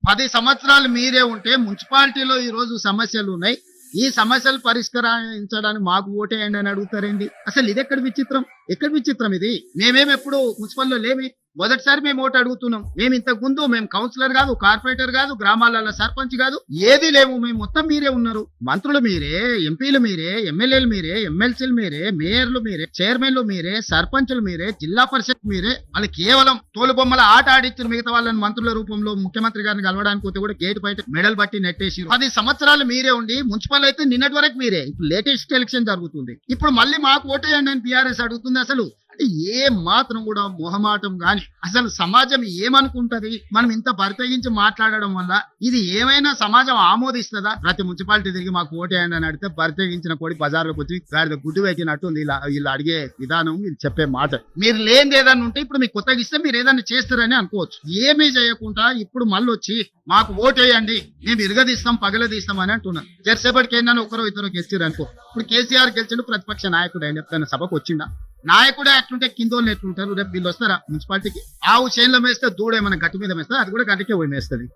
10 సంవత్సరాలు మీరే ఉంటే మున్సిపాలిటీలో ఈ రోజు సమస్యలు ఉన్నాయి. ఈ సమస్యలు పరిష్కరించడానికి మాకు ఓటేయండి అని అడుగుతారేంటి? అసలు ఇది ఎక్కడ విచిత్రం ఇది? మేమేం ఎప్పుడు మున్సిపల్లో లేమి. మొదటిసారి మేము ఓటు అడుగుతున్నాం. మేము ఇంతకు ముందు మేము కౌన్సిలర్ కాదు, కార్పొరేటర్ కాదు, గ్రామాలలో సర్పంచ్ కాదు, ఏది లేవు. మేము మొత్తం మీరే ఉన్నారు. మంత్రులు మీరే, ఎంపీలు మీరే, ఎమ్మెల్యేలు మీరే, ఎమ్మెల్సీలు మీరే, మేయర్లు మీరే, చైర్మన్లు మీరే, సర్పంచులు మీరే, జిల్లా పరిషత్ మీరే. వాళ్ళు కేవలం తోలుబొమ్మల ఆట ఆడిచ్చిన మిగతా వాళ్ళని మంత్రుల రూపంలో ముఖ్యమంత్రి గారిని కలవడానికి పోతే కూడా గేటు బయట మెడల్ బట్టి నెట్టేసి 10 సంవత్సరాలు మీరే ఉండి మున్సిపల్ అయితే నిన్నటి వరకు మీరే. ఇప్పుడు లేటెస్ట్ ఎలక్షన్ జరుగుతుంది. ఇప్పుడు మళ్ళీ మాకు ఓటేయండి అని టీఆర్ఎస్ అడుగుతుంది. అసలు అంటే ఏ మాత్రం కూడా మొహమాటం గాని, అసలు సమాజం ఏమనుకుంటది మనం ఇంత బరితెగించి మాట్లాడడం వల్ల? ఇది ఏమైనా సమాజం ఆమోదిస్తుందా? ప్రతి మున్సిపాలిటీ తిరిగి మాకు ఓటేయండి అని అడిగితే బరితెగించిన కోడి బజార్లోకి వచ్చి గాడిద గుడ్డు పెట్టినట్టు వీళ్ళు అడిగే విధానం, వీళ్ళు చెప్పే మాట. మీరు లేనిది ఏదన్నా ఉంటే ఇప్పుడు మీకు కొత్తగా ఇస్తే మీరు ఏదన్నా చేస్తారని అనుకోవచ్చు. ఏమీ చేయకుండా ఇప్పుడు మళ్ళీ వచ్చి మాకు ఓటేయండి, మేము ఇరగదీస్తాం, పగలదీస్తాం అని అంటున్నారు. జరసేపటికి ఏంటని ఒకరో ఇద్దరు గెలిచారు అనుకో. ఇప్పుడు కేసీఆర్ గెలిచిండు, ప్రతిపక్ష నాయకుడు అని చెప్తాను సభకు వచ్చిండా? నాయకుడే అట్లుంటే కిందోళ్ళు ఎట్లుంటారు? రేపు వీళ్ళు వస్తారా మున్సిపాలిటీకి? ఆవు చేనులో వేస్తే దూడ ఏమైనా గట్టి మీద వేస్తే అది కూడా గట్టికే పోయి వేస్తుంది.